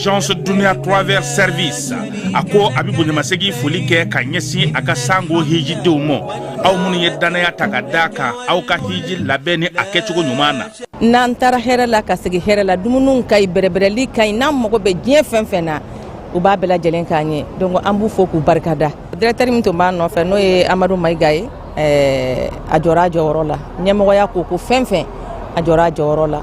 Agence Dunia Travers Service ako abibu nyamasegi fulike kanyesi akasango hiji deumo au muni yedana takadaka au ka hiji labeni akechugo nyumana nantara hera la kasegi hera la dumunun kay berebereli kay nam moko be dien fenfena uba bela jelen kanye donc ambu foku barkada directeur minto man no fe no e Amadou Maigay ajora jorola nyamo ya ko fenfen ajora jorola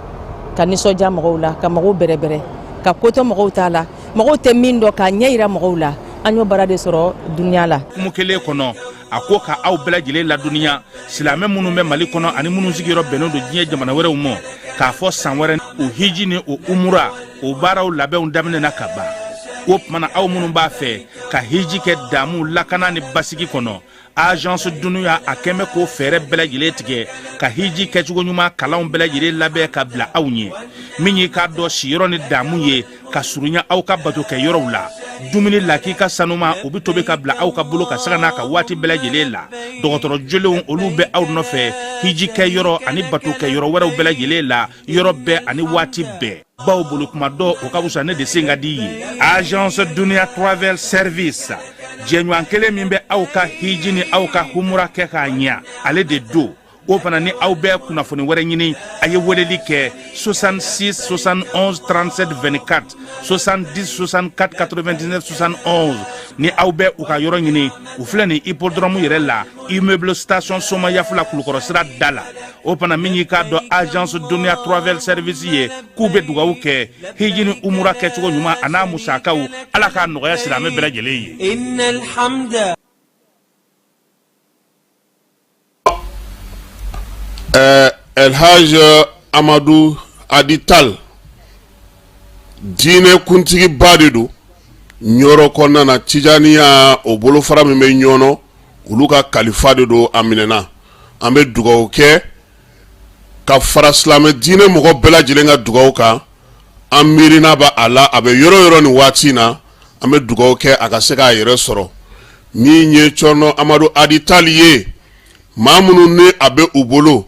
kaniso jamo la kamago berebere ka koto mo tala mo te mindo ka nyeira mo la anyo barade soro dunya la mukele kono akoka aw bela jile la dunya silame munu me mali kono ani munu sigiro beno do jiye jamana were mo ka fo sanwere o hijini o umura o baraw labe on damne nakaba o mana aw munu ba fe ka hiji ke damu lakana ni basigi kono agence dunya akeme ko fere bela jile tige ka hiji ke jugo nyuma kalaw bela jile labe ka bla awnye minyi ka do shiro ni damu ye ka surunya aw ka bato ke yoro la dumuni laki ka sanuma obi tobe ka bla aw ka bulo ka sagana ka wati bela jile la dogotoro jolewon olube aw no fe hiji ke yoro ani bato ke yoro wera bela jile la yoro be ani wati be baw bulu kuma do o ka busa ne de singa di agence dunia travel service jenyu ankele mimbe aw ka hiji ni aw ka humura ke ka nya ale de do o fana ni aw be kuna foni were nyini aye weleli ke 66 71 37 24 70 64 99 71 ni aw be u ka yoro nyini u flani hippodrome yere la immeuble station soma yafula kulukoro sira dala o fana minyi ka do agence dunia travel service ye kube dugawu ke hijini umura ke tugo nyuma ana musakaw ala ka noya silame bela jele ye innal hamda El Haj Amadou Adital dine kuntigi badidu nyoro konna na tijaniya o bolo fara mi me nyono uluka kalifa de do aminena ambe dugaw ke ka fara islame dine mogo bela jilenga dugaw ka amirina ba ala abe yoro ni watina ambe dugaw ke akaseka yere soro ni nye chono Amadou Adital ye mamunu ne abe ubolo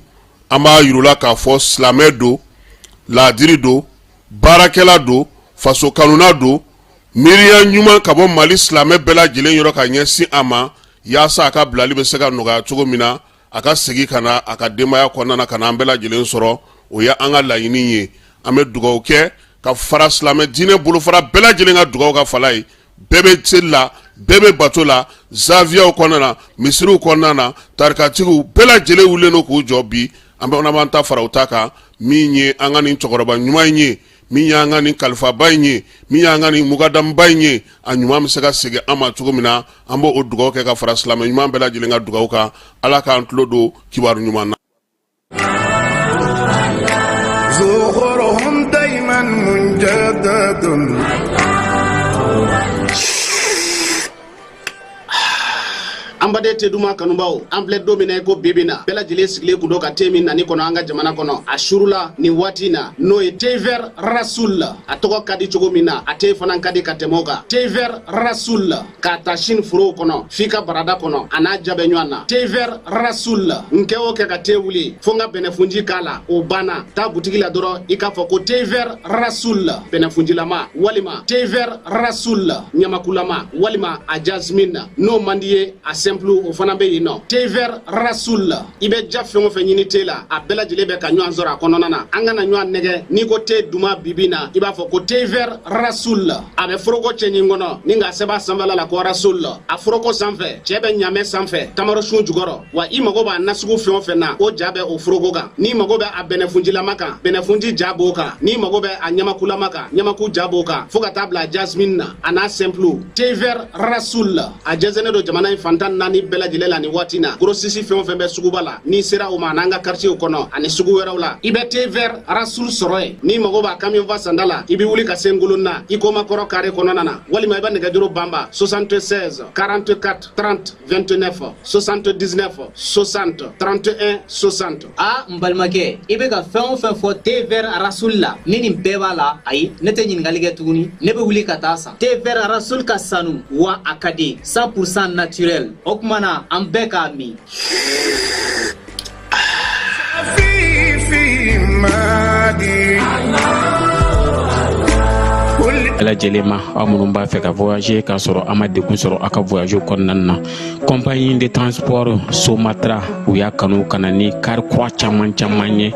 amba yurula ka fo slamé do ladiri do barakela do faso kanuna do miriya nyuma ka bo mali slamé bela jilen yoro ka nyesi ama yasa aka blali be sega noga cogo mina aka segi kana aka demaya konna kana bela jilen soro o ya anga layini ye ame dugaw ke ka fara slamé dine bulu fara bela jilen ga dugaw ka falai bebe tilla bebe batola zavia konna misru konna tarkatigu bela jile wuleno ko jobi ambe ona manta fara utaka minye angani chokoroba nyuma nye minya angani kalfa baynye minya angani mugadam baynye anyuma misega sege ama tugomina ambo odugo ke ka fara islam nyuma bela jilenga dugo ka ala ka antlodo kibaru nyuma na zuhuruhum dayman munjadadun ambade te duma kanumbaw ample domine ko bibina bela jile sigle kudo ka temi nani kono anga jamana kono ashurula ni watina no e tever rasul atoko kadi chogomina ate fanan kadi katemoga tever rasul ka tashin furo kono fika barada kono ana jabe nywana tever rasul nkewo ke ka tewuli fonga benefunji kala obana ta butiki la doro ikafo ko tever rasul benefunji lama walima tever rasul nyamakula walima a jasmine no mandie a simple o fana be yen nɔ tever rasul i bɛ ja fɛn o fɛn ɲini te la a bɛɛ lajɛlen bɛ ka ɲɔgɔn sɔrɔ a kɔnɔna na an kana ɲɔgɔn nɛgɛ n'i ko te duma bibi na i b'a fɔ ko tever rasul a bɛ foroko cɛ ɲin kɔnɔ ni k'a sɛbɛn a sanfɛla la ko rasul a foroko sanfɛ cɛ bɛ ɲamɛ sanfɛ tamaro sun jukɔrɔ wa i mago b'a nasugu fɛn o fɛn na o ja bɛ o foroko kan n'i mago bɛ a bɛnɛfunjilama kan bɛnɛfunji ja b'o kan n'i mago bɛ a ɲamakulama kan ɲamaku ja b'o kan fo ka taa bila jasmine na a n'a simple tever rasul a jɛnsɛnnen don jamana in fantan naani bɛɛ lajɛlen la nin waati na grossiste fɛn o fɛn bɛ suguba la n'i sera o ma n'an ka quartier kɔnɔ ani sugu wɛrɛw la i bɛ tever rasul sɔrɔ yen n'i mago b'a camion va sanda la i bɛ wuli ka se ngolon na i ko makɔrɔ carré kɔnɔna na walima i bɛ nɛgɛjuru banba 76 44 30 29 79 60 31 60 a n balimakɛ i bɛ ka fɛn o fɛn fɔ tever rasul la ni nin bɛɛ b'a la ayi ne tɛ ɲininkali kɛ tuguni ne bɛ wuli ka taa san tever rasul ka sanu wa a ka di 100% naturel o tuma na an bɛɛ k'a min ala lajɛlen aw minnu b'a fɛ ka voyager k'a sɔrɔ a ma degun sɔrɔ a ka voyage kɔnɔna na compagnie de transport Somatra u y'a kanu ka na ni kari kura caman ye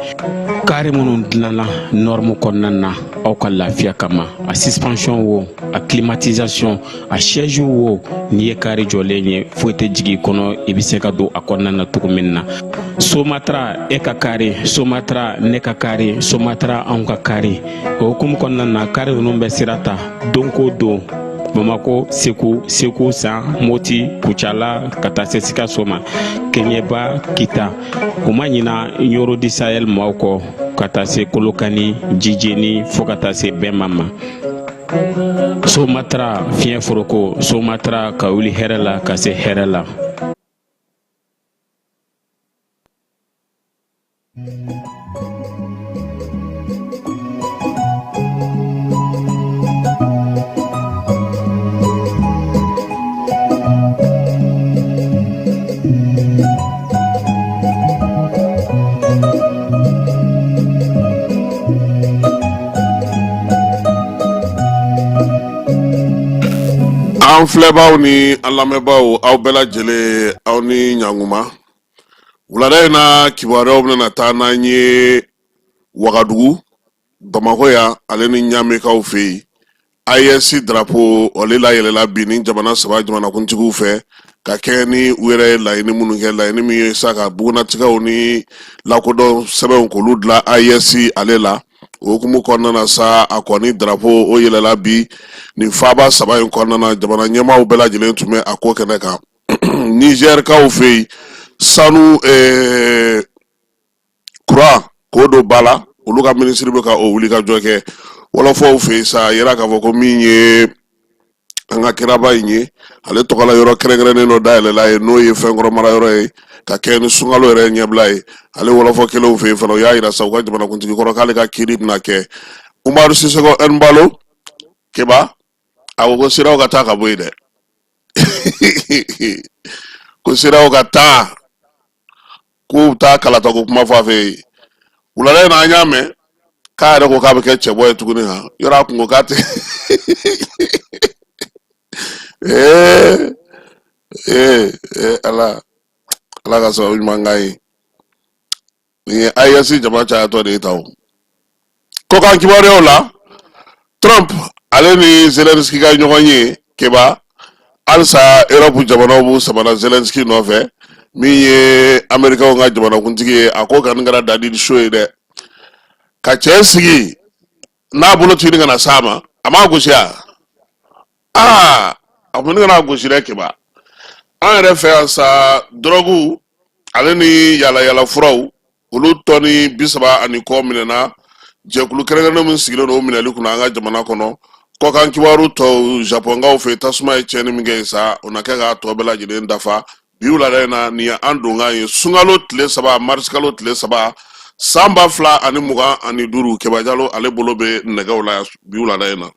kari minnu dilanna norme kɔnɔna na aw ka lafiya kama a suspension wo a climatisation a siège wo n'i ye kari jɔlen ye foyi tɛ jigin kɔnɔ i bɛ se ka don a kɔnɔna na cogo min na Somatra e ka kari Somatra ne ka kari Somatra anw ka kari o hukumu kɔnɔna na kari ninnu bɛ sira ta don ko don Bamako Segu San Moti Kucala ka taa se Sikaso ma Keɲeba Kita u ma ɲina Yoro di Sahel maaw kɔ ka taa se Kolokani Jijeni fo ka taa se Bɛnma ma Somatra fiɲɛ foroko Somatra ka wuli hɛrɛ la ka se hɛrɛ la an filɛbaaw ni an lamɛnbaaw aw bɛɛ lajɛlen aw ni ɲanguma wulada in na kibaruyaw bɛna taa n'an ye Wagadugu Bamako yan ale ni Ɲamekaw fɛ yen IS drapeau ole la yɛlɛla bi ni jamana saba jamanakuntigiw fɛ ka kɛ ni u yɛrɛ laɲini minnu kɛ laɲini min ye sa ka bugunatigɛw ni lakodɔn sɛbɛnw k'olu dilan IS ale la o hukumu kɔnɔna na sa a kɔni drapeau o yɛlɛla bi nin faaba saba in kɔnɔna na jamana ɲɛmaaw bɛɛ lajɛlen tun bɛ a ko kɛnɛ kan Nigerkaw fɛ yen sanu courant k'o don ba la olu ka ministre bɛ ka o wuli ka jɔ kɛ wɔlɔfɔw fɛ yen sa a yera k'a fɔ ko min ye an ka kiraba in ye ale tɔgɔla yɔrɔ kɛrɛnkɛrɛnnen dɔ dayɛlɛla ye n'o ye fɛnkɔrɔ mara yɔrɔ ye ka kɛ ni sunkalo yɛrɛ ɲɛbila ye ale wɔlɔfɔ kelenw fɛ yen fana o y'a yira sa u ka jamanakuntigi kɔrɔ k'ale ka kiiri bɛna kɛ Umaru Sisoko Embalo Keba a ko siraw ka taa ka bɔ yen dɛ ko siraw ka taa k'u taa kalata ko kuma fɔ a fɛ yen wulada in na an y'a mɛn k'a yɛrɛ ko k'a bɛ kɛ cɛbɔ ye tuguni ha yɔrɔ a kun ko k'a tɛ ala ka sababu ɲuman k'an ye nin ye IS jama cayatɔ de ye ta o ko kan kibaruyaw la Trump ale ni Zelensky ka ɲɔgɔn ye Keba halisa Europe jamanaw b'u samana Zelensky nɔfɛ min ye Amerikaw ka jamanakuntigi ye a ko kɔni kɛra dadi show ye dɛ ka cɛ sigi n'a bolo tuguni ka na s'a ma a m'a gosi a kɔni kana gosi dɛ Keba an yɛrɛ fɛ yan sa drogue ale ni yala furaw olu tɔni 30 ani kɔ minɛna jɛkulu kɛrɛnkɛrɛnnen min sigilen don o minɛli kunna an ka jamana kɔnɔ kɔkan kibaru tɔw Japonkaw fɛ tasuma ye tiɲɛni min kɛ sa o na kɛ k'a tɔ bɛɛ lajɛlen dafa bi wulada in na nin ye an donkan ye sunkalo tile 3 marisikalo tile 3 san 2025 Keba Jalo ale bolo bɛ nɛgɛw la bi wulada in na.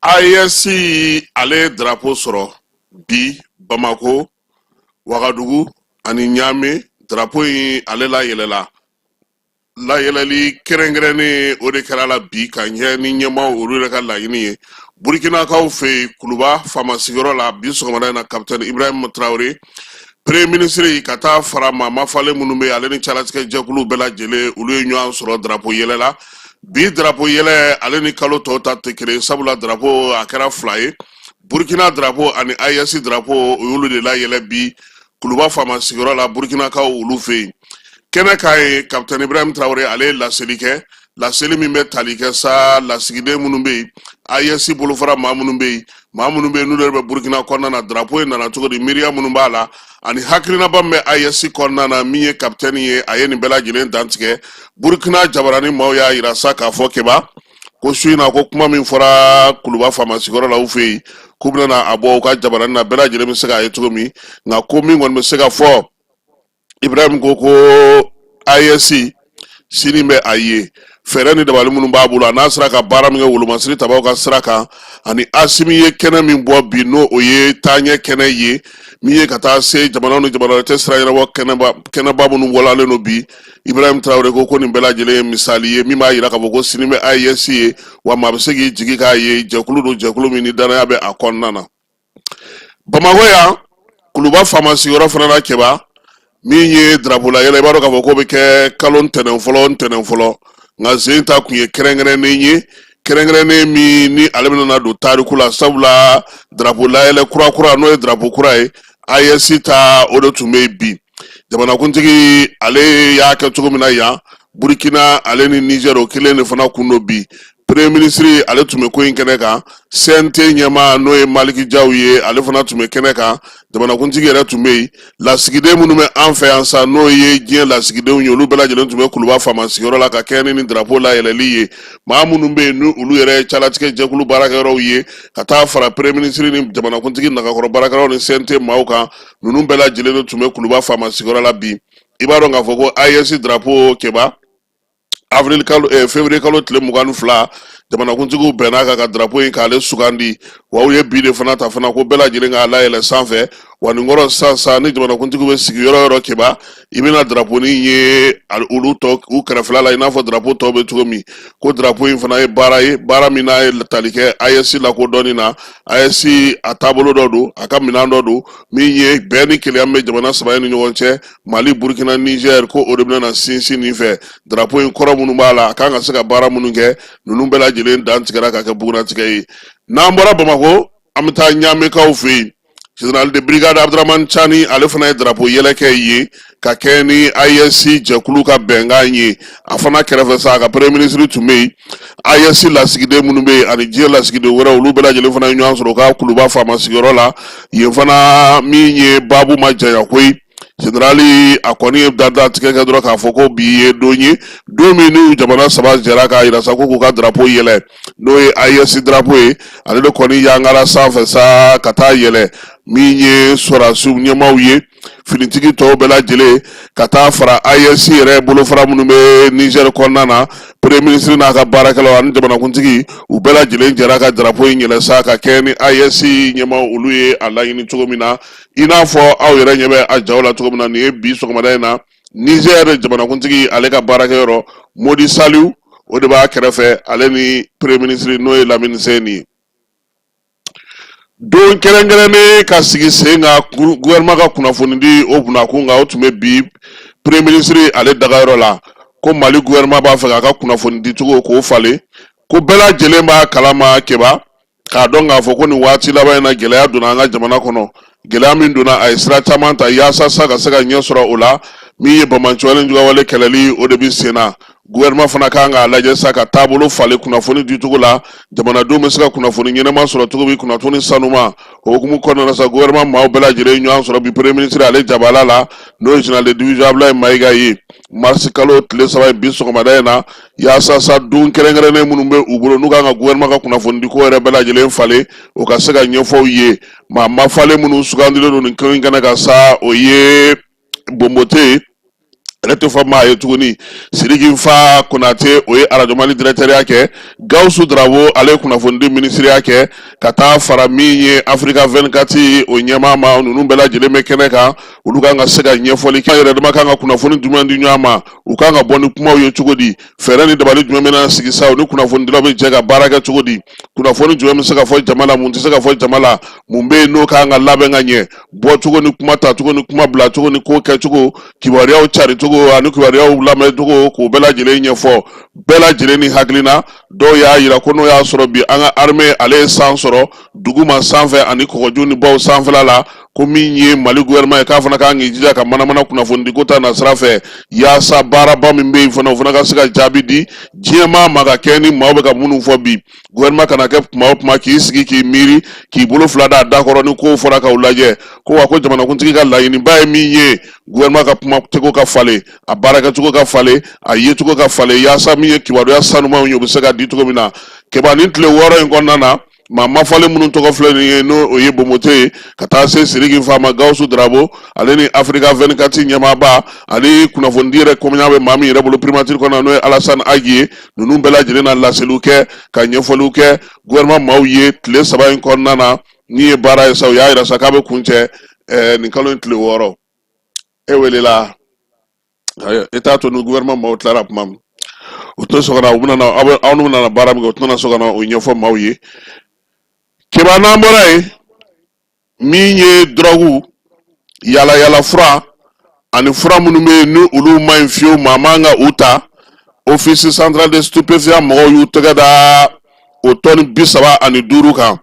AES ale drapeau sɔrɔ bi Bamako, Ouagadougou ani Niamey. Drapeau in ale la yɛlɛla la yɛlɛli kɛrɛnkɛrɛnnen o de kɛra la bi ka ɲɛ ni ɲɛmaw olu yɛrɛ ka laɲini ye. Burkinakaw fɛ Kuluba faama sigiyɔrɔ la bi sɔgɔmada in na capitaine Ibrahim Traoré premier ministre ka taa fara maa mafalen minnu bɛ ale ni calatigɛ jɛkulu bɛɛ lajɛlen olu ye ɲɔgɔn sɔrɔ drapeau yɛlɛ la. Bi drapeau yɛlɛ ale ni kalo tɔw ta tɛ kelen sabula drapeau a kɛra 2 ye. Burkina drapeau ani AES drapeau olu de la yɛlɛ bi Kuluba faama sigiyɔrɔ la Burkinakaw olu fɛ yen. Kɛnɛ ka ye capitaine Ibrahim Traoré ale ye laseli kɛ. Laseli min bɛ tali kɛ sa lasigiden minnu bɛ yen AES bolofara maa minnu bɛ yen n'olu yɛrɛ bɛ Burkina kɔnɔna na drapeau in nana cogo di miiriya minnu b'a la ani hakilinaba min bɛ AES kɔnɔna na min ye capitaine ye a ye nin bɛɛ lajɛlen dantigɛ. Burkina jabarani maaw y'a yira sa k'a fɔ keba ko su in na ko kuma min fɔra Kuluba faama sigiyɔrɔ la u fɛ yen k'u bɛna a bɔ u ka jabarani na bɛɛ lajɛlen bɛ se k'a ye cogo min nka ko min kɔni bɛ se ka fɔ Ibrahim ko AES sini bɛ a ye fɛɛrɛ ni dabali minnu b'a bolo n'a sera ka baara min kɛ wolomasiri tabaw ka sira kan ani Asimi ye kɛnɛ min bɔ bi n'o o ye taaɲɛ kɛnɛ ye min ye ka taa se jamanaw ni jamana wɛrɛ tɛ sira ɲɛnabɔ kɛnɛba minnu bɔlalen no bi Ibrahim Traoré ko nin bɛɛ lajɛlen ye misali ye min b'a yira k'a fɔ ko sini bɛ AES ye wa maa bɛ se k'i jigi k'a ye jɛkulu don jɛkulu min ni danaya bɛ a kɔnɔna na. Bamako yan Kuluba faama sigiyɔrɔ fana na kɛba min ye drapeau la yɛlɛ i b'a dɔn k'a fɔ k'o bɛ kɛ kalo ntɛnɛn fɔlɔ nka sen ta kun ye kɛrɛnkɛrɛnnen ye kɛrɛnkɛrɛnnen min ni ale bɛna don tariku la sabula drapeau la yɛlɛ kura n'o ye drapeau kura ye AES ta o de tun bɛ yen bi jamanakuntigi ale y'a kɛ cogo min na yan Burkina ale ni Niger o kelen de fana kun do bi premier ministre ale tun bɛ ko in kɛnɛ kan CNT ɲɛmaa n'o ye Maliki Jaw ye ale fana tun bɛ kɛnɛ kan jamanakuntigi yɛrɛ tun bɛ yen lasigiden minnu bɛ an fɛ yan sa n'o ye diɲɛ lasigidenw ye olu bɛɛ lajɛlen tun bɛ Kuluba faama sigiyɔrɔ la ka kɛɲɛ ni drapeau la yɛlɛli ye maa minnu bɛ yen ni olu yɛrɛ ye calatigɛ jɛkulu baarakɛyɔrɔw ye ka taa fara premier ministre ni jamanakuntigi nagakɔrɔ baarakɛlaw ni CNT maaw kan ninnu bɛɛ lajɛlen de tun bɛ Kuluba faama sigiyɔrɔ la bi i b'a dɔn k'a fɔ ko AES drapeau kɛba février kalo tile 22 jamanakuntigiw bɛnna kan ka drapeau in k'ale sugandi wa u ye bi de fana ta fana ko bɛɛ lajɛlen k'a layɛlɛ sanfɛ wa nin kɔrɔ sisan ni jamanakuntigiw bɛ sigi yɔrɔ yɔrɔ kɛba i bɛna drapeau nin ye olu tɔ u kɛrɛfɛla la i n'a fɔ drapeau tɔw bɛ cogo min ko drapeau in fana ye baara min n'a ye tali kɛ AES la ko dɔɔni na AES a taabolo dɔ don a ka minɛn dɔ don min ye bɛn ni keleya bɛ jamana 3 ni ɲɔgɔn cɛ Mali Burkina Niger ko o de bɛna sinsin nin fɛ drapeau in kɔrɔ minnu b'a la a kan ka se ka baara minnu kɛ ninnu bɛɛ lajɛlen dan tigɛra ka kɛ bugunatigɛ ye n'an bɔra Bamako an bɛ taa Ɲamekaw fɛ yen Général de brigade Abdraman Chani ale fana ye drapeau yɛlɛ kɛ ye ka kɛ ni AES jɛkulu ka bɛnkan ye a fana kɛrɛfɛ sa a ka premier ministre tun bɛ yen AES lasigiden minnu bɛ yen ani diɲɛ lasigiden wɛrɛ olu bɛɛ lajɛlen fana ye ɲɔgɔn sɔrɔ u ka Kuluba faama sigiyɔrɔ la yen fana min ye baabu ma janya koyi Générali a kɔni ye dada tigɛ kɛ dɔrɔn k'a fɔ ko bi ye don ye don min ni jamana 3 jɛra k'a yira sa ko k'u ka drapeau yɛlɛ n'o ye AES drapeau ye ale de kɔni yangara sanfɛ sa ka taa yɛlɛ min ye sɔrasiw ɲɛmaw ye finitigi tɔw bɛɛ lajɛlen ka taa fara AES yɛrɛ bolofara minnu bɛ Niger kɔnɔna na premier ministre n'a ka baarakɛlaw ani jamanakuntigi u bɛɛ lajɛlen jɛra ka drapeau in yɛlɛ sa ka kɛ ni AES ɲɛmaw olu ye a laɲini cogo min na i n'a fɔ aw yɛrɛ ɲɛ bɛ a jaw la cogo min na nin ye bi sɔgɔmada in na Niger jamanakuntigi ale ka baarakɛyɔrɔ Modi Saliu o de b'a kɛrɛfɛ ale ni premier ministre n'o ye Lamini Seni ye don kɛrɛnkɛrɛnnen ka sigi sen ka gouvernement ka kunnafoni di o bunakun kan o tun bɛ bi premier ministre ale dagayɔrɔ la ko Mali gouvernement b'a fɛ k'a ka kunnafoni di cogo k'o falen ko bɛɛ lajɛlen b'a kalama kɛba k'a dɔn k'a fɔ ko nin waati laban in na gɛlɛya donna an ka jamana kɔnɔ gɛlɛya min donna a ye sira caman ta yaasa sa ka se ka ɲɛ sɔrɔ o la min ye bamanciwale jugawale kɛlɛli o de bɛ sen na gouvernement fana kan k'a lajɛ sa ka taabolo falen kunnafoni di cogo la jamanadenw bɛ se ka kunnafoni ɲɛnama sɔrɔ cogo min kunnafoni sanuma o hukumu kɔnɔna na sa gouvernement maaw bɛɛ lajɛlen ɲɔgɔn sɔrɔ bi premier ministre ale jabala la n'o ye général de division Abdoulaye Mayiga ye mars kalo tile 3 ye bi sɔgɔmada in na yaasa sa don kɛrɛnkɛrɛnnen minnu bɛ u bolo n'u kan ka gouvernement ka kunnafoni di ko yɛrɛ bɛɛ lajɛlen falen o ka se ka ɲɛfɔw ye maa mafalen minnu sugandilen don nin ko in kɛnɛ kan sa o ye Bombote ale tɛ fɔ maa ye tuguni Sidiki Fa Konate o ye Radio Mali directeur ya kɛ Gawusu Darabo ale ye kunnafoni ministre ya kɛ ka taa fara min ye Africa 24 o ɲɛmaa ma ninnu bɛɛ lajɛlen bɛ kɛnɛ kan olu kan ka se ka ɲɛfɔli kɛ yɛrɛ dama kan ka kunnafoni jumɛn di ɲɔgɔn ma u kan ka bɔ ni kumaw ye cogo di fɛɛrɛ ni dabali jumɛn bɛna sigi sa u ni kunnafoni dilaw bɛ jɛ ka baara kɛ cogo di kunnafoni jumɛn bɛ se ka fɔ jama la mun tɛ se ka fɔ jama la mun bɛ yen n'o kan ka labɛn ka ɲɛ bɔ cogo ni kuma ta cogo ni kuma bila cogo ni ko kɛ cogo kibaruyaw cari cogo ani kibaruyaw lamɛn cogo k'o bɛɛ lajɛlen ɲɛfɔ bɛɛ lajɛlen ni hakilina dɔw y'a yira ko n'o y'a sɔrɔ bi an ka armée ale ye san sɔrɔ duguma sanfɛ ani kɔgɔju ni baw sanfɛla la ko min ye Mali gouvernement ye k'a fana kan k'i jija ka manamana kunnafoni di ko ta nasira fɛ yaasa baaraba min bɛ yen fana o fana ka se ka jaabi di diɲɛmaa ma ka kɛ ni maaw bɛ ka minnu fɔ bi gouvernement kana kɛ kuma o kuma k'i sigi k'i miiri k'i bolo fila da da kɔrɔ ni kow fɔra k'u lajɛ ko wa ko jamanakuntigi ka laɲiniba ye min ye gouvernement ka kuma cogo ka falen a baarakɛcogo ka falen a yecogo ka falen yaasa min ye kibaruya sanumanw ye o bɛ se ka di cogo min na kɛba nin tile 6 in kɔnɔna na maa mafalen minnu tɔgɔ filɛ nin ye n'o o ye Bomote ye ka taa se Sidiki Fa ma Gawusu Darabo ale ni Africa 24 ɲɛmaaba ani kunnafonidi yɛrɛ komiɲa bɛ maa min yɛrɛ bolo primature kɔnɔ n'o ye Alassane Agi ye ninnu bɛɛ lajɛlen na laseliw kɛ ka ɲɛfɔliw kɛ gouvernement maaw ye tile 3 in kɔnɔna na ni ye baara ye sa u y'a yira sa k'a bɛ kuncɛ nin kalo in tile 6 e welela e t'a to ni gouvernement maaw tilara kuma min o tɛ sɔn ka na u bɛna aw n'u bɛna baara min kɛ o tɛna sɔn ka na o ɲɛfɔ maaw ye kɛba n'an bɔra ye min ye drogue yala yala fura ani fura minnu bɛ yen ni olu ma ɲi fiyewu maa man ka u ta office central de stupéfiants mɔgɔw y'u tɛgɛ da o tɔni 35 kan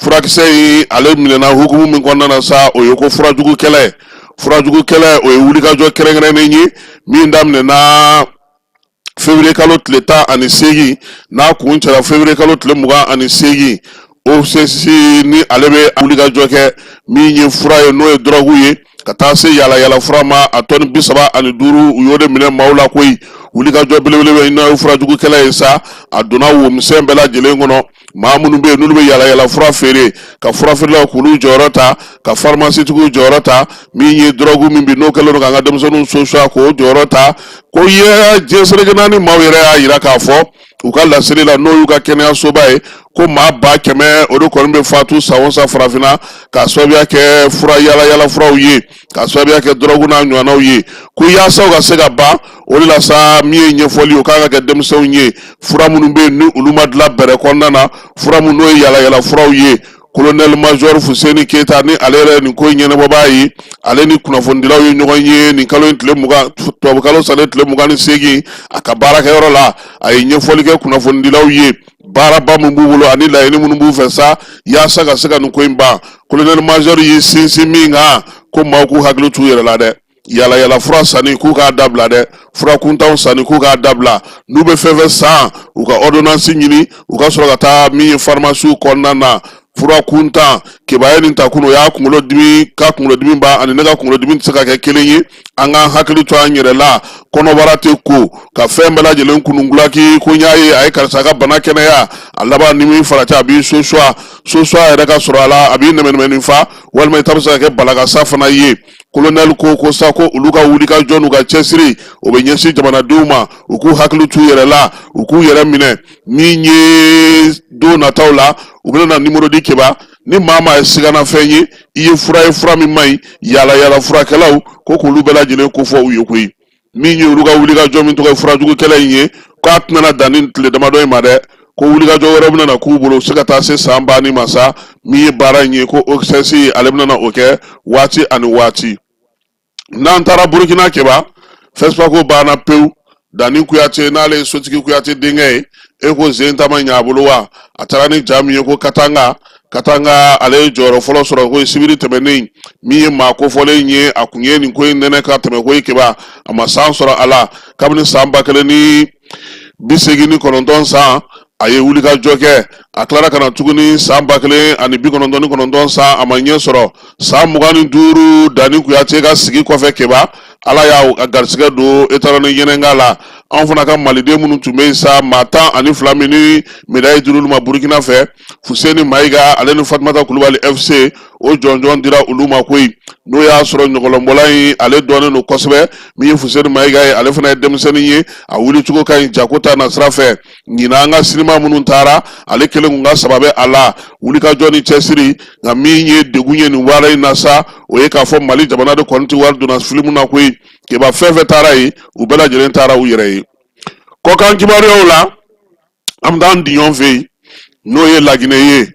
furakisɛ in ale minɛna hukumu min kɔnɔna na sa o ye ko furajugu kɛlɛ o ye wulikajɔ kɛrɛnkɛrɛnnen ye min daminɛna février kalo tile 18 n'a kun cɛla février kalo tile 28 OCC ni ale bɛ wulikajɔ kɛ min ye fura ye n'o ye drogue ye ka taa se yala yala fura ma a tɔni 35 u y'o de minɛ maaw la koyi wulikajɔ belebele bɛ n'o ye furajugu kɛlɛ ye sa a donna womisɛn bɛɛ lajɛlen kɔnɔ maa minnu bɛ yen n'olu bɛ yala yala fura feere ka fura feerelaw k'olu jɔyɔrɔ ta ka pharmacie tigiw jɔyɔrɔ ta min ye drogue min bi n'o kɛlen don k'an ka denmisɛnninw sosuwa k'o jɔyɔrɔ ta ko ye diɲɛ seleke naani maaw yɛrɛ y'a yira k'a fɔ u ka laseli la n'o y'u ka kɛnɛyasoba ye ko maa 100 o de kɔni bɛ fatu san o san farafinna ka sababuya kɛ fura yala yala furaw ye ka sababuya kɛ drogue n'a ɲɔgɔnnaw ye ko yaasa u ka se ka ban o de la sa min ye ɲɛfɔli o kan ka kɛ denmisɛnw ye fura minnu bɛ yen ni olu ma dilan bɛrɛ kɔnɔna na fura minnu n'o ye yala yala furaw ye colonel major Fuseni Keyita ni ale yɛrɛ nin ko in ɲɛnabɔbaa ye ale ni kunnafonidilaw ye ɲɔgɔn ye nin kalo in tile 20 tubabukalo salen tile 28 a ka baarakɛyɔrɔ la a ye ɲɛfɔli kɛ kunnafonidilaw ye baaraba min b'u bolo ani laɲini minnu b'u fɛ sa yaasa ka se ka nin ko in ban colonel major yi sinsin min kan ko maaw k'u hakili t'u yɛrɛ la dɛ yala yala fura sanni k'u k'a dabila dɛ fura kuntanw sanni k'u k'a dabila n'u bɛ fɛn fɛn san u ka ordonnance ɲini u ka sɔrɔ ka taa min ye pharmacie kɔnɔna na fura kuntan kebaye nin ta kun o y'a kunkolo dimi ka kunkolo dimi ba ani ne ka kunkolo dimi tɛ se ka kɛ kelen ye an ka hakili to an yɛrɛ la kɔnɔbara tɛ ko ka fɛn bɛɛ lajɛlen kunungulaki ko n y'a ye a ye karisa ka bana kɛnɛya a laban ni min farati a b'i sosuwa yɛrɛ ka sɔrɔ a la a b'i nɛmɛnɛmɛnin fa walima i ta bɛ se ka kɛ balagasa fana ye colonel ko sa ko olu ka wulikajɔ n'u ka cɛsiri o bɛ ɲɛsin jamanadenw ma u k'u hakili t'u yɛrɛ la u k'u yɛrɛ minɛ min ye don nataw la u bɛna na numéro di kɛba ni maa maa ye sigana fɛn ye i ye fura min man ɲi yala yala furakɛlaw ko k'olu bɛɛ lajɛlen ko fɔ u ye koyi min ye olu ka wulikajɔ min tɔgɔ ye furajugu kɛlɛ in ye k'a tɛna dan ni tile damadɔ in ma dɛ ko wulikajɔ wɛrɛ bɛna na k'u bolo se ka taa se san banni ma sa min ye baara in ye ko OCS ale bɛna na o kɛ waati ani waati n'an taara Burukina kɛba FESPACO banna pewu Dani Kuyate n'ale ye sotigi Kuyate denkɛ ye e ko zen ta ma ɲɛ a bolo wa a taara ni jaa min ye ko Katanga ale ye jɔyɔrɔ fɔlɔ sɔrɔ ko ye sibiri tɛmɛnen min ye maa kofɔlen ye a kun ye nin ko in nɛnɛ ka tɛmɛ ko ye kɛba a ma san sɔrɔ a la kabini san 1989 san a ye wulikajɔ kɛ a tilara ka na tuguni san 1999 san a ma ɲɛ sɔrɔ san 25 Dani Kuyate ka sigi kɔfɛ kɛba ala y'a garisɛgɛ don etara ni ɲɛnɛnka la anw fana ka maliden minnu tun bɛ yen sa maa 12 min ni médaille dir'olu ma Burukina fɛ Fuseni Mayiga ale ni Fatumata Kulubali FC o jɔnjɔn dira olu ma koyi n'o y'a sɔrɔ ɲɔgɔlɔnbɔla in ale dɔɔnin don kosɛbɛ min ye Fuseni Mayiga ye ale fana ye denmisɛnnin ye a wuli cogo ka ɲi jako ta na sira fɛ ɲinan an ka sinima minnu taara ale kelen kun ka sababɛ a la wulikajɔ ni cɛsiri nka min ye degun ye nin wara in na sa o ye k'a fɔ Mali jamana de kɔni tɛ wari donna filimu na koyi keba fɛn fɛn taara ye u bɛɛ lajɛlen taara u yɛrɛ ye kɔkan kibaruyaw la an bɛ taa an diɲɔn fɛ yen n'o ye Laginɛ ye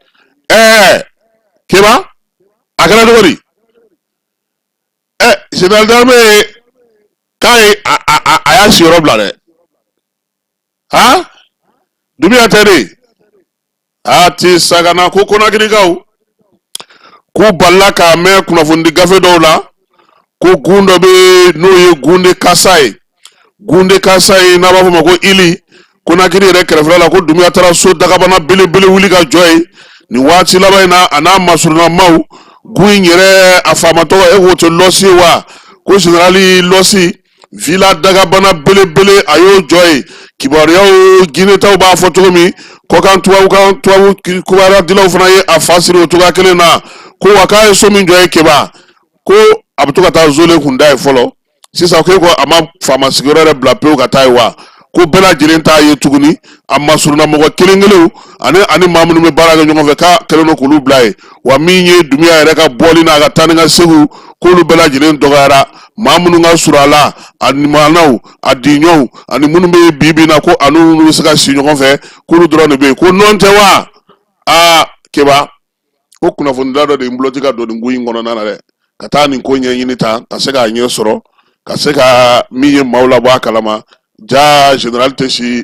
keba a kɛra cogo di Général d'armée k'a ye a y'a siyɔrɔ bila dɛ Dunbiya tɛ de a ti sagana ko Konakirikaw k'u balila k'a mɛn kunnafonidi gafe dɔw la ko gun dɔ bɛ n'o ye Gunde Kasa ye Gunde Kasa ye n'a b'a fɔ o ma ko Ili Konakiri yɛrɛ kɛrɛfɛla la ko Dunbiya taara so dagabana belebele wuli ka jɔ ye nin waati laban in na a n'a masurunamaw gun in yɛrɛ a faamatɔ ko tɛ lɔsi ye wa ko Générali lɔsi villa dagabana belebele a y'o jɔ ye kibaruyaw Ginetaw b'a fɔ cogo min kɔkan tubabu kibaruya dilaw fana ye a fa siri o cogoya kelen na ko wa k'a ye so min jɔ ye keba ko a bɛ to ka taa zole kun da ye fɔlɔ sisan ko a ma faama sigiyɔrɔ yɛrɛ bila pewu ka taa ye wa ko bɛɛ lajɛlen t'a ye tuguni a masuruna mɔgɔ kelen kelenw ani maa minnu bɛ baara kɛ ɲɔgɔn fɛ k'a kɛlen don k'olu bila ye wa min ye Dunbiya yɛrɛ ka bɔli n'a ka taa ni ka segu k'olu bɛɛ lajɛlen dɔgɔyara maa minnu ka surun a la a limanaw a diɲɛw ani minnu bɛ bi bi na ko ani minnu bɛ se ka si ɲɔgɔn fɛ k'olu dɔrɔn de bɛ yen ko nɔn tɛ wa keba ko kunnafonidila dɔ de ye n boloti ka don nin ko in kɔnɔna na dɛ ka taa nin ko ɲɛɲini ta ka se k'a ɲɛ sɔrɔ ka se ka min ye maaw labɔ a kalama ja Général tɛ si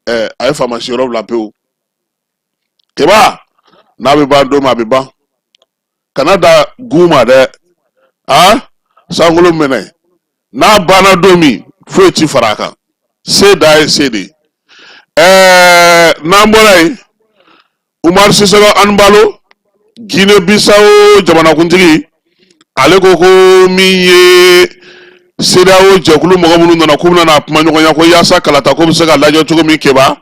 a ye faama siyɔrɔ bila pewu keba n'a bɛ ban don min a bɛ ban kana da gun ma dɛ sankolo minɛ n'a banna don min foyi ti fara a kan se da ye se de ye n'an bɔra yen Umar Sissoco Anbalo Guinée Bissau jamanakuntigi ale ko ko min ye CEDEAO jɛkulu mɔgɔ minnu nana k'u bɛna kuma ɲɔgɔnya ko yaasa kalata ko bɛ se ka lajɛ cogo min keba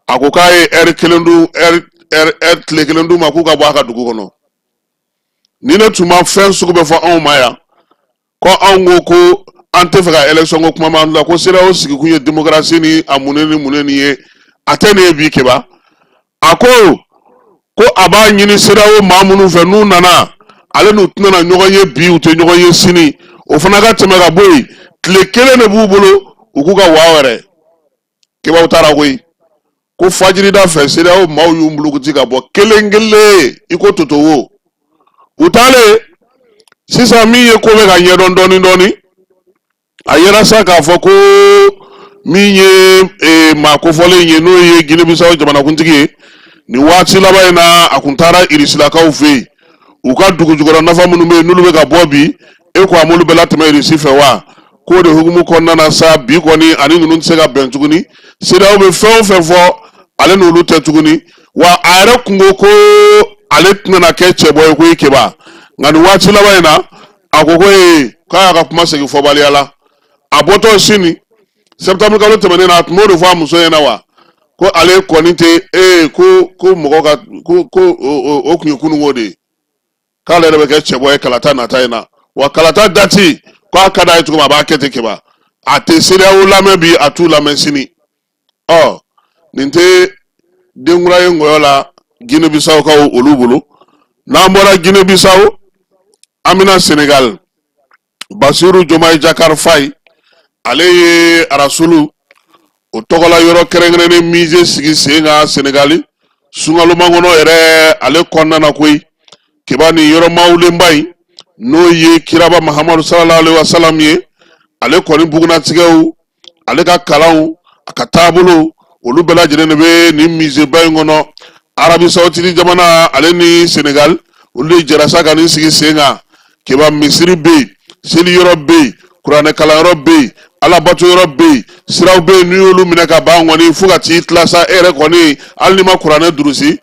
a ko k'a ye tile kelen d'u ma k'u ka bɔ a ka dugu kɔnɔ ni ne tun ma fɛn sugu bɛ fɔ anw ma yan ko anw ko an tɛ fɛ ka élection ko kuma m'an la ko CEDEAO sigikun ye démocratie ni a mun ni ye a tɛ nin ye bi keba a ko a b'a ɲini CEDEAO maa minnu fɛ n'u nana ale n'u tɛna ɲɔgɔn ye bi u tɛ ɲɔgɔn ye sini o fana ka tɛmɛ ka bɔ yen tile kelen de b'u bolo u k'u ka waa wɛrɛ kebaw taara koyi ko fajirida fɛ CEDEAO maaw y'u bulukuti ka bɔ kelen kelen i ko totowo u taalen sisan min ye ko bɛ ka ɲɛdɔn dɔɔni a yɛrɛ sa k'a fɔ ko min ye maa kofɔlen ye n'o ye Guinée Bissau jamanakuntigi ye nin waati laban in na a kun taara Irisilakaw fɛ yen u ka dugu jukɔrɔ nafa minnu bɛ yen n'olu bɛ ka bɔ bi ko a m'olu bɛɛ latɛmɛ Irisi fɛ wa k'o de hukumu kɔnɔna na sa bi kɔni ani ninnu tɛ se ka bɛn tuguni CEDEAO bɛ fɛn o fɛn fɔ ale n'olu tɛ tuguni wa a yɛrɛ kun ko ale tɛna kɛ cɛbɔ ye ko ye keba nka nin waati laban in na a ko k'a y'a ka kuma segin fɔbaliya la a bɔtɔ sini septembre kalo tɛmɛnen na a tun b'o de fɔ a muso ɲɛna wa ko ale kɔni tɛ ko mɔgɔ ka ko o kun ye kununko de ye k'ale yɛrɛ bɛ kɛ cɛbɔ ye kalata nata in na wa kalata dati k'a ka d'a ye cogo min a b'a kɛ ten keba a tɛ CEDEAO lamɛn bi a t'u lamɛn sini nin tɛ denkura ye ngɔyɔ la Guinée Bissau kaw olu bolo n'an bɔra Guinée Bissau an bɛna Sénégal Bassirou Diomaye Diakhar Faye ale ye Arasulu o tɔgɔla yɔrɔ kɛrɛnkɛrɛnnen mise sigi sen kan Sénégali sungaloma kɔnɔ yɛrɛ ale kɔnɔna na koyi keba ni yɔrɔ mawulenba in n'o ye Kiraba Mahamadu sallallahu alaihi wa sallam ye ale kɔni bugunatigɛw ale ka kalanw a ka taabolo olu bɛɛ lajɛlen de bɛ nin miseba in kɔnɔ Arabi Saoudite jamana ale ni Sénégal olu de jɛra sa ka nin sigi sen kan keba misiri bɛ yen seli yɔrɔ bɛ yen kuranɛ kalan yɔrɔ bɛ yen alabato yɔrɔ bɛ yen siraw bɛ yen n'u y'olu minɛ ka ban kɔni fo ka t'i tila sa e yɛrɛ kɔni hali ni ma kuranɛ durusi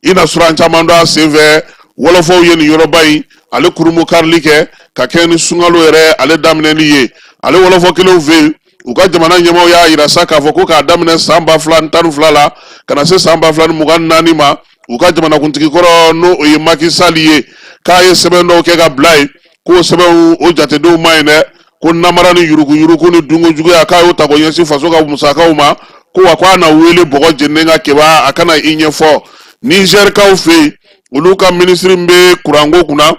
i na suran caman don a sen fɛ wɔlɔfɔw ye nin yɔrɔba in ale kurumu karili kɛ ka kɛ ni sunkalo yɛrɛ ale daminɛli ye ale wɔlɔfɔ kelenw fɛ yen u ka jamana ɲɛmaw y'a yira sa k'a fɔ ko k'a daminɛ san 2012 la ka na se san 2024 ma u ka jamanakuntigi kɔrɔ n'o ye Macky Sall ye k'a ye sɛbɛn dɔw kɛ ka bila ye ko sɛbɛn o jatedenw ma ɲi dɛ ko namara ni yuruku ni dungo juguya k'a y'o ta ko ɲɛsin faso ka musakaw ma ko wa ko a na wele bɔgɔ jeninen ka kɛba a kana i ɲɛfɔ Nizɛrikaw fɛ yen olu ka minisiri bɛ kuranko kunna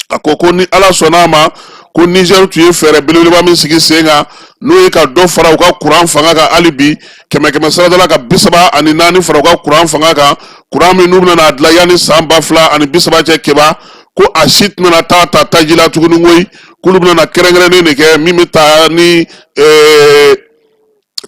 a ko ko ni ala sɔnna a ma ko Niger tun ye fɛɛrɛ belebeleba min sigi sen kan n'o ye ka dɔ fara u ka kuran fanga kan hali bi 100 saradala ka 34 fara u ka kuran fanga kan kuran min n'u bɛna n'a dilan yanni san 2030 cɛ kɛba ko a si tɛna taa ta taji la tuguni koyi k'olu bɛna na kɛrɛnkɛrɛnnen de kɛ min bɛ taa ni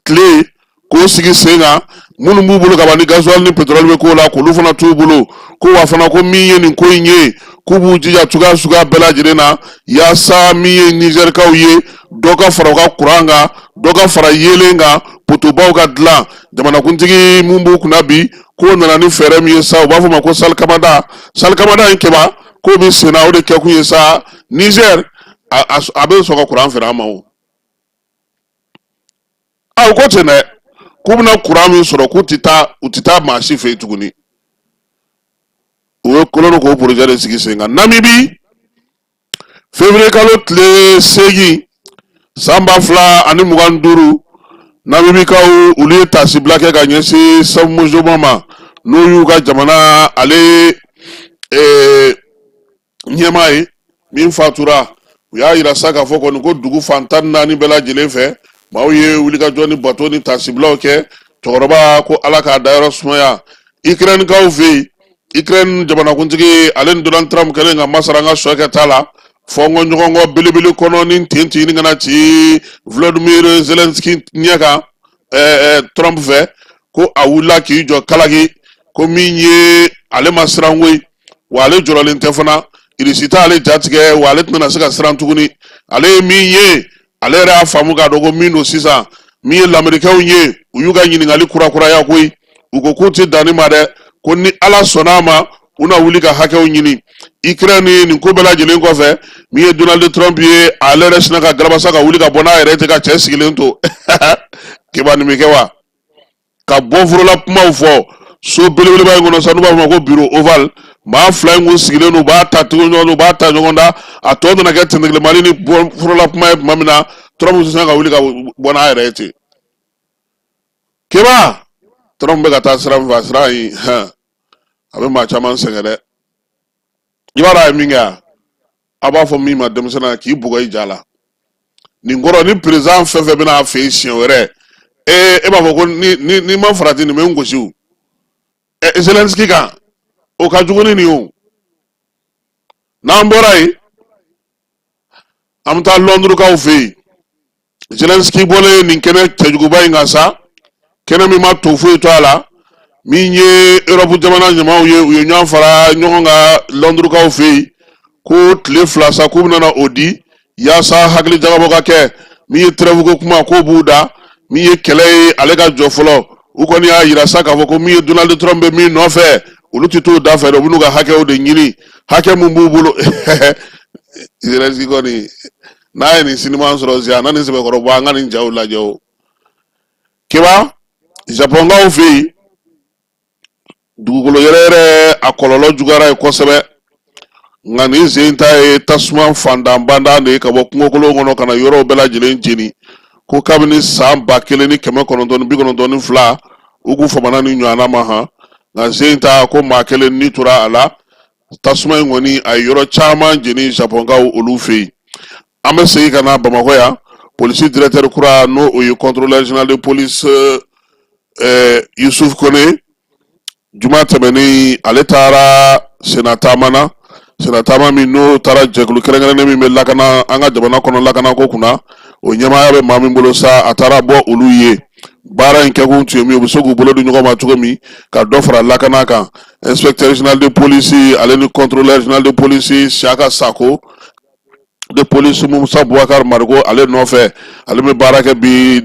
tile k'o sigi sen kan minnu b'u bolo ka ban ni gasoil ni pétrole bɛ k'o la k'olu fana t'u bolo ko wa fana ko min ye nin ko in ye k'u b'u jija cogoya suguya bɛɛ lajɛlen na yaasa min ye Nizɛrikaw ye dɔ ka fara u ka kuran kan dɔ ka fara yeelen kan potobaw ka dilan jamanakuntigi mun b'u kunna bi k'o nana ni fɛɛrɛ min ye sa u b'a fɔ ma ko salikamada in kɛba k'o bɛ sen na o de kɛ kun ye sa Niger a bɛ sɔn ka kuran feere an ma o u ko ten dɛ k'u bɛna kuran min sɔrɔ k'u tɛ taa maa si fɛ yen tuguni u ye kolon k'o projet de sigi sen kan Namibi février kalo tile 8 san 2025 Namibikaw olu ye tasibila kɛ ka ɲɛsin Samu Mojoma ma n'o y'u ka jamana ale ɲɛmaa ye min fatura u y'a yira sa k'a fɔ kɔni ko dugu fan 14 bɛɛ lajɛlen fɛ maaw ye wulikajɔ ni bato ni tasibilaw kɛ cɛkɔrɔba ko ala k'a dayɔrɔ sumaya Ukrainekaw fɛ yen Ukraine jamanakuntigi ale ni Donald Trump kɛlen ka masara an ka sɔ kɛ t'a la fɔnkɔ ɲɔgɔnkɔ belebele kɔnɔ ni ten kana ci Volodymyr Zelensky ɲɛ kan Trump fɛ ko a wulila k'i jɔ kalaki ko min ye ale ma siran koyi wa ale jɔrɔlen tɛ fana irisi t'ale jatigɛ wa ale tɛna se ka siran tuguni ale ye min ye ale yɛrɛ y'a faamu k'a dɔn ko min don sisan min ye lamɛrikɛnw ye u y'u ka ɲininkali kurakuraya koyi u ko k'u tɛ danni ma dɛ ko ni ala sɔnna a ma u na wuli ka hakɛw ɲini Ukraine nin ko bɛɛ lajɛlen kɔfɛ min ye Donald Trump ye ale yɛrɛ sinna ka galabasa ka wuli ka bɔ n'a yɛrɛ tɛ ka cɛ sigilen to kiba nin bɛ kɛ wa ka bɔ forola kumaw fɔ so belebeleba in kɔnɔ sa n'u b'a fɔ ma ko bureau ovale maa fila in kun sigilen don u b'a ta ɲɔgɔn da a tɔ nana kɛ tɛnɛgɛlɛmani ni forola kuma ye tuma min na Trump sinna ka wuli ka bɔ n'a yɛrɛ ye ten kiba Trump bɛ ka taa sira min fɛ sira in a bɛ maa caman sɛgɛn dɛ i b'a dɔn a ye min kɛ a b'a fɔ min ma denmisɛnnin k'i bugɔ i ja la nin kɔrɔ ni président fɛn fɛn bɛna a fɛ yen siɲɛ wɛrɛ e b'a fɔ ko ni ma farati nin bɛ n gosi o Zelensky kan o ka jugu ni nin o n'an bɔra yen an bɛ taa Lɔndurukaw fɛ yen Zelensky bɔlen nin kɛnɛ cɛjuguba in kan sa kɛnɛ min ma to foyi to a la min ye Europe jamana ɲɛmaaw ye u ye ɲɔgɔn fara ɲɔgɔn kan Lɔndurukaw fɛ yen ko tile 2 sa k'u bɛna o di yaasa hakili jagabɔ ka kɛ min ye trêve ko kuma k'o b'u da min ye kɛlɛ ye ale ka jɔ fɔlɔ u kɔni y'a yira sa k'a fɔ ko min ye Donald Trump bɛ min nɔfɛ olu tɛ t'o da fɛ dɛ u b'u ka hakɛw de ɲini hakɛ mun b'u bolo Zelensky kɔni n'a ye nin sinima sɔrɔ sisan a na nin sɛbɛkɔrɔbɔ an ka nin jaw lajɛ o kiba Japonkaw fɛ yen dugukolo yɛrɛ a kɔlɔlɔ juguyara ye kosɛbɛ nka nin sen ta ye tasuma fandanbanda de ye ka bɔ kungokolon kɔnɔ ka na yɔrɔw bɛɛ lajɛlen jeni ko kabini san 1992 u k'u famana ni ɲɔgɔnna ma han nka sen ta ko maa kelen ni tora a la tasuma in kɔni a ye yɔrɔ caman jeni Japonkaw olu fɛ yen an bɛ segin ka na Bamakɔ yan polisi directeur kura n'o o ye contrôleur général de police Yusuf Kone juma tɛmɛnen ale taara senatama min n'o taara jɛkulu kɛrɛnkɛrɛnnen min bɛ lakana an ka jamana kɔnɔ lakana ko kunna o ɲɛmaaya bɛ maa min bolo sa a taara bɔ olu ye baara in kɛkun tun ye min u bɛ se k'u bolo di ɲɔgɔn ma cogo min ka dɔ fara lakana kan inspecteur général de police ale ni contrôleur général de police Siaka Sako de police Musa Bouakar Marigo ale nɔfɛ ale bɛ baara kɛ bi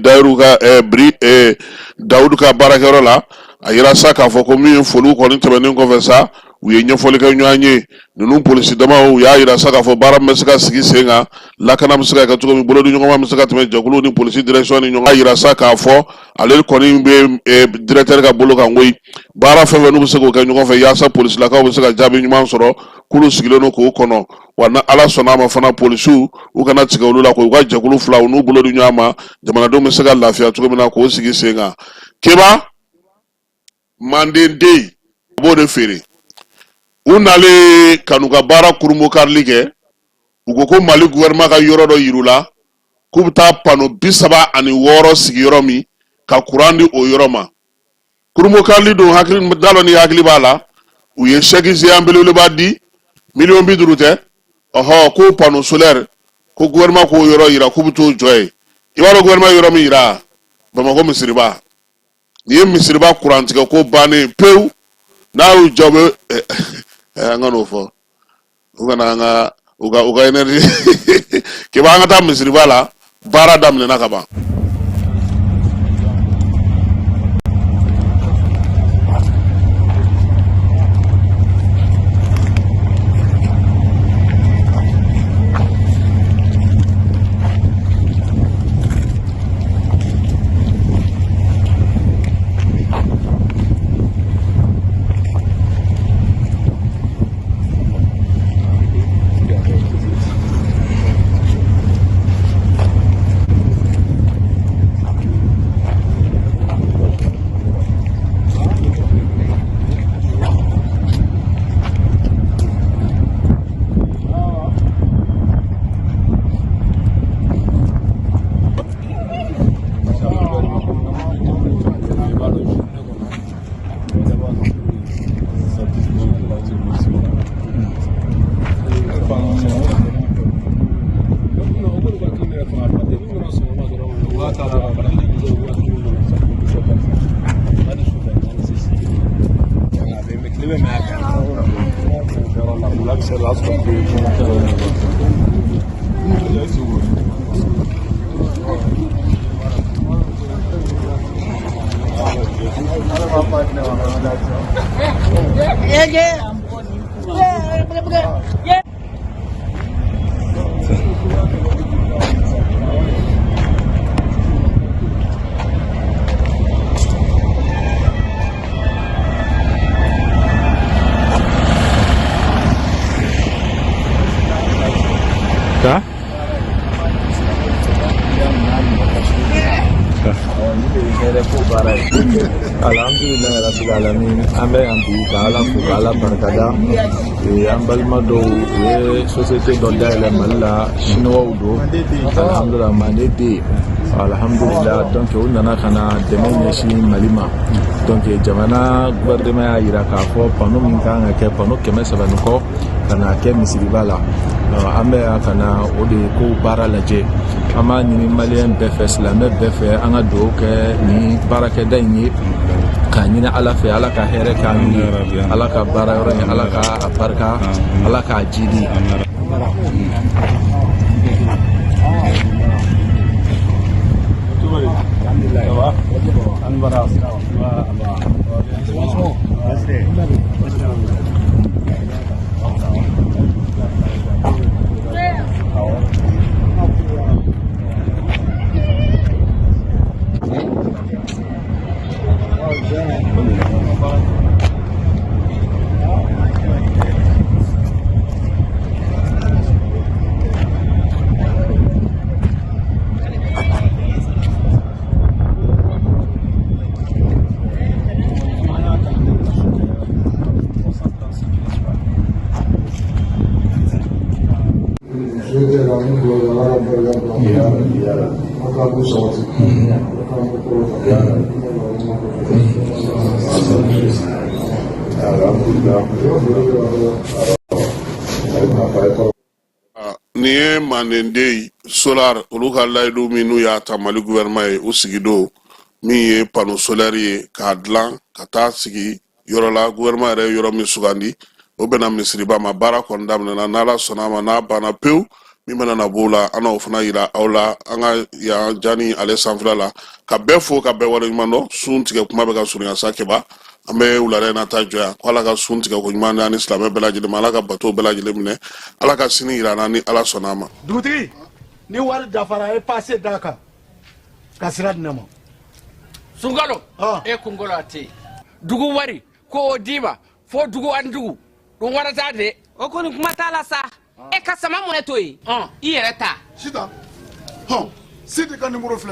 Dawudu ka baarakɛyɔrɔ la a yira sa k'a fɔ ko min ye foliw kɔni tɛmɛnen kɔfɛ sa u ye ɲɛfɔli kɛ ɲɔgɔn ye ninnu polisi dama u y'a yira sa k'a fɔ baara min bɛ se ka sigi sen kan lakana bɛ se ka kɛ cogo min bolodi ɲɔgɔnma bɛ se ka tɛmɛ jɛkulu ni polisi direction ni ɲɔgɔn yira sa k'a fɔ ale kɔni bɛ directeur ka bolo kan koyi baara fɛn fɛn n'u bɛ se k'o kɛ ɲɔgɔn fɛ yaasa polisilakaw bɛ se ka jaabi ɲuman sɔrɔ k'olu sigilen don k'o kɔnɔ wa na ala sɔnna a ma fana polisiw u kana tigɛ olu la k'u ka jɛkulu fila u n'u bolo di ɲɔgɔn ma jamanadenw bɛ se ka lafiya cogo min na k'o sigi sen kan keba manden den a b'o de feere u nalen kanu ka baara kurumo karili kɛ u ko ko mali gouvernement ka yɔrɔ dɔ yiru la k'u bɛ taa pano 36 sigi yɔrɔ min ka kuran di o yɔrɔ ma kurumo karili don hakili dalɔ ni hakili b'a la u ye chèque géant belebeleba di million 50 tɛ ɔhɔ ko pano solaire ko gouvernement k'o yɔrɔ yira k'u bɛ t'o jɔ yen i b'a dɔn gouvernement yɔrɔ min yira Bamakɔ misiriba ni ye misiriba kurantigɛ ko bannen pewu n'a y'u jɔ bɛ an ka n'o fɔ u kana an ka u ka énergie k'e b'an ka taa misiriba la baara daminɛna ka ban. Alhamdulillah rabbil alamin ambe ambi ka ala fu ala barkada an balma do société do dale malla chinois do alhamdulillah mande de alhamdulillah donc on nana kana deme shi malima donc jamana gouvernement ya ira ka fo pano min kan ke pano keme sabanu ko kana ke misiribala ambe kana ode ko bara laje ama ni malien befe islamé befe anga do ke ni baraka dayni kanyina ala fe ala ka here kan ala ka bara yoro ni ala ka barka ala ka jidi Ni ye mandende solar olu ka layidu minnu y'a ta Mali gouvernement ye u sigi do min ye panneau solaire ye k'a dilan ka taa sigi yɔrɔ la gouvernement yɛrɛ yɔrɔ min sugandi o bɛna misiriba ma baara kɔni daminɛna n'Ala sɔnna a ma n'a banna pewu min bɛna na b'o la an n'o fana yira aw la an ka yan jani ale sanfɛla la ka bɛɛ fo ka bɛɛ waleɲuman dɔn sun tigɛ kuma bɛ ka surunya sa kɛba an bɛ wulada na ta jɔya ko ala ka sun tigɛ ko ɲuman da ni silamɛ bɛɛ lajɛlen ma ala ka bato bɛɛ lajɛlen minɛ ala ka sini yira na ni ala sɔnna ma dugutigi ni wari dafara e passe d'a kan ka sira di ne ma Sunkalo e kunkolo ate dugu wari ko diba fo dugu an dugu don wara ta de o koni kuma t'a la sa e ka sama mun to yi i yɛrɛ ta sita hɔn sidi ka numéro filɛ